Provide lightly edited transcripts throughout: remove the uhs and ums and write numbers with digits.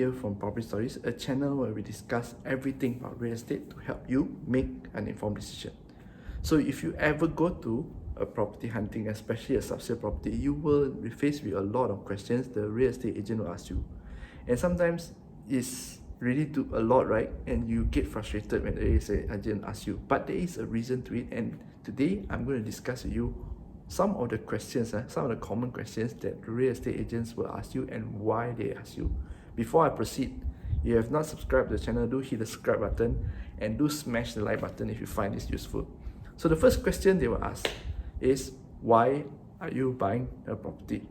here from Property Stories, a channel where we discuss everything about real estate to help you make an informed decision. So if you ever go to a property hunting, especially a sub-sale property, you will be faced with a lot of questions the real estate agent will ask you. And sometimes it's really too a lot, right? And you get frustrated when the real estate agent asks you. But there is a reason to it, and today I'm going to discuss with you some of the questions, some of the common questions that real estate agents will ask you and why they ask you. Before I proceed, if you have not subscribed to the channel, do hit the subscribe button and do smash the like button if you find this useful. So the first question they will ask is, why are you buying a property?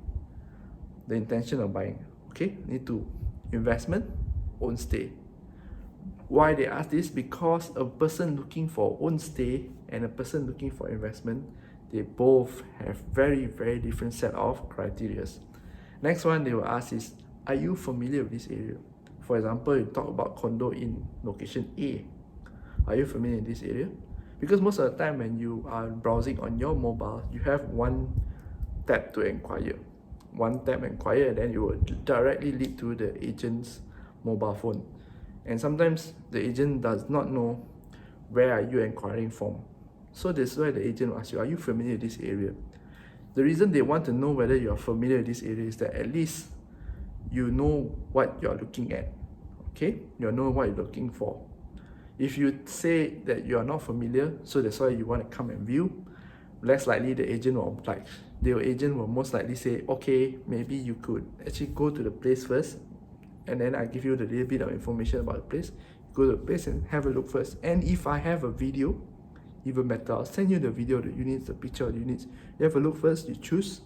The intention of buying, okay? Need to investment, own stay. Why they ask this? Because a person looking for own stay and a person looking for investment, they both have very different set of criteria. Next one they will ask is, are you familiar with this area? For example, you talk about condo in location A. Are you familiar in this area? Because most of the time when you are browsing on your mobile, you have one tab to inquire. One tab inquire, and then it will directly lead to the agent's mobile phone. And sometimes the agent does not know where are you inquiring from. So that's why the agent will ask you, are you familiar with this area? The reason they want to know whether you are familiar with this area is that at least you know what you're looking at. Okay? You know what you're looking for. If you say that you are not familiar, so that's why you want to come and view, less likely the agent will oblige. The agent will most likely say, okay, maybe you could actually go to the place first, and then I give you the little bit of information about the place. Go to the place and have a look first. And if I have a video, even better, I'll send you the video of the units, the picture of the units. You have a look first, you choose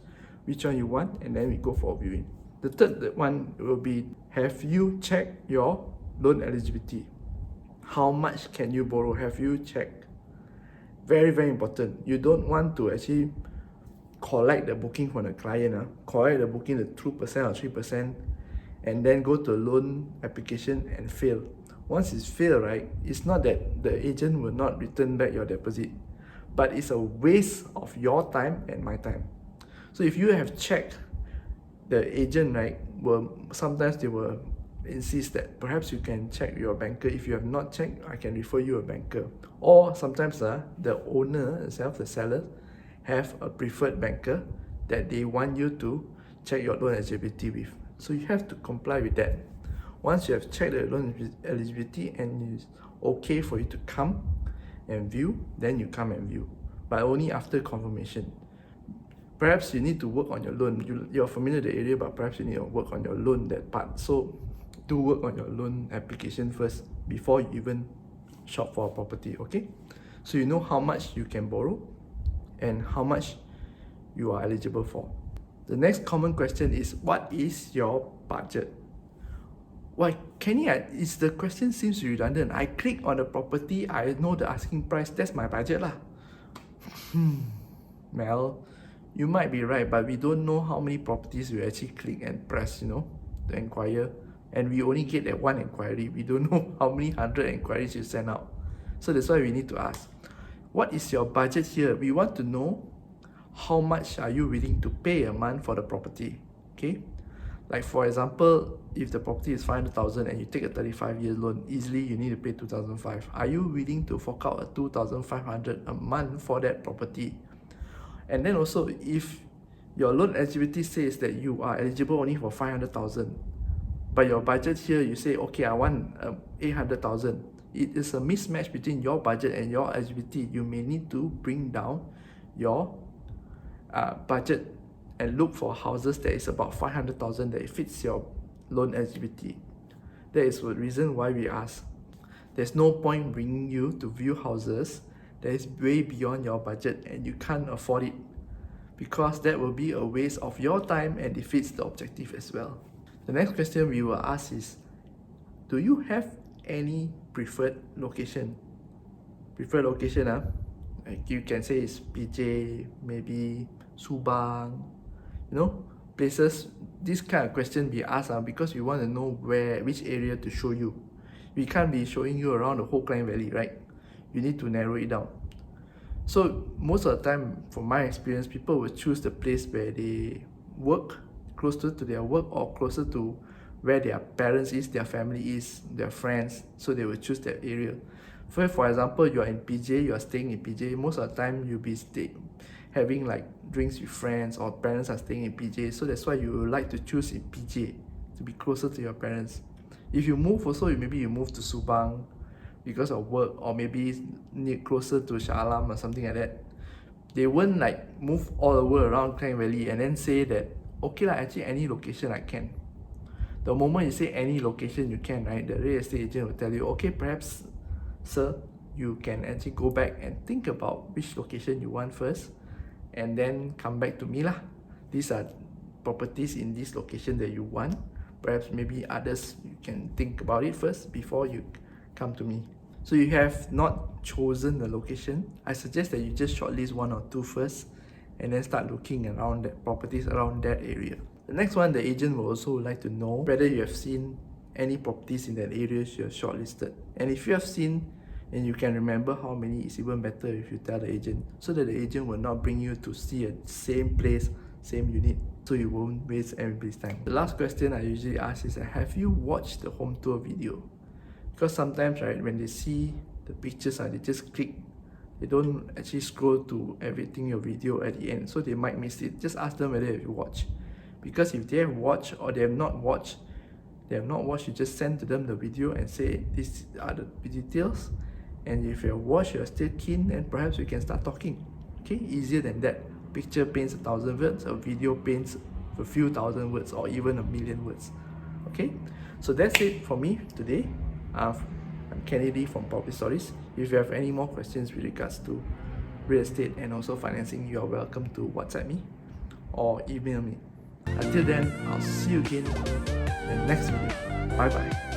which one you want, and then we go for a viewing. The third one will be, have you checked your loan eligibility? How much can you borrow? Have you checked? Very important. You don't want to actually collect the booking from the client, collect the booking the 2% or 3%, and then go to a loan application and fail. Once it's failed, right, it's not that the agent will not return back your deposit, but it's a waste of your time and my time. So if you have checked, the agent, right, sometimes they will insist that perhaps you can check your banker. If you have not checked, I can refer you a banker. Or sometimes the owner itself, the seller, have a preferred banker that they want you to check your loan eligibility with. So you have to comply with that. Once you have checked the loan eligibility and it's okay for you to come and view, then you come and view, but only after confirmation. Perhaps you need to work on your loan. You're familiar with the area, but perhaps you need to work on your loan, that part. So do work on your loan application first before you even shop for a property, okay? So you know how much you can borrow and how much you are eligible for. The next common question is, what is your budget? Why, Kenny, the question seems redundant. I click on the property, I know the asking price, that's my budget lah. Well, you might be right, but we don't know how many properties we actually click and press, to inquire. And we only get that one inquiry. We don't know how many 100 inquiries you send out. So that's why we need to ask, what is your budget here? We want to know how much are you willing to pay a month for the property, okay? Like for example, if the property is 500,000 and you take a 35-year loan, easily you need to pay 2,500. Are you willing to fork out a 2,500 a month for that property? And then also, if your loan eligibility says that you are eligible only for 500,000, but your budget here, you say, okay, I want 800,000. It is a mismatch between your budget and your eligibility. You may need to bring down your budget and look for houses that is about 500,000 that fits your loan eligibility. That is the reason why we ask. There's no point bringing you to view houses that is way beyond your budget and you can't afford it, because that will be a waste of your time and defeats the objective as well. The next question we will ask is, do you have any preferred location? Preferred location, like you can say it's PJ, maybe Subang, places. This kind of question we ask because we want to know which area to show you. We can't be showing you around the whole Klang Valley, right? You need to narrow it down. So most of the time, from my experience, people will choose the place where they work, closer to their work or closer to where their parents is, their family is, their friends, so they will choose that area. For example, you are in PJ, you are staying in PJ, most of the time you'll be having like drinks with friends, or parents are staying in PJ, so that's why you would like to choose in PJ to be closer to your parents. If you move also, maybe you move to Subang because of work, or maybe near closer to Shah Alam or something like that. They won't like move all the way around Klang Valley and then say that, okay lah, actually any location I can. The moment you say any location you can, right, the real estate agent will tell you, okay, perhaps, sir, you can actually go back and think about which location you want first, and then come back to me lah. These are properties in this location that you want. Perhaps maybe others, you can think about it first before you come to me. So you have not chosen the location. I suggest that you just shortlist 1 or 2 first, and then start looking around that properties around that area. The next one, the agent will also like to know whether you have seen any properties in that area you have shortlisted. And if you have seen and you can remember how many, it's even better if you tell the agent, so that the agent will not bring you to see a same place, same unit, so you won't waste everybody's time. The last question I usually ask is, have you watched the home tour video? Because sometimes, right, when they see the pictures, they just click. They don't actually scroll to everything your video at the end, so they might miss it. Just ask them whether you watch. Because if they have watched or they have not watched, you just send to them the video and say, these are the details. And if you have watched, you're still keen, then perhaps we can start talking. Okay, easier than that. Picture paints 1,000 words, a video paints a few thousand words, or even 1,000,000 words. Okay, so that's it for me today. I'm Kennedy from Property Stories. If you have any more questions with regards to real estate and also financing, you are welcome to WhatsApp me or email me. Until then, I'll see you again in the next video. Bye bye.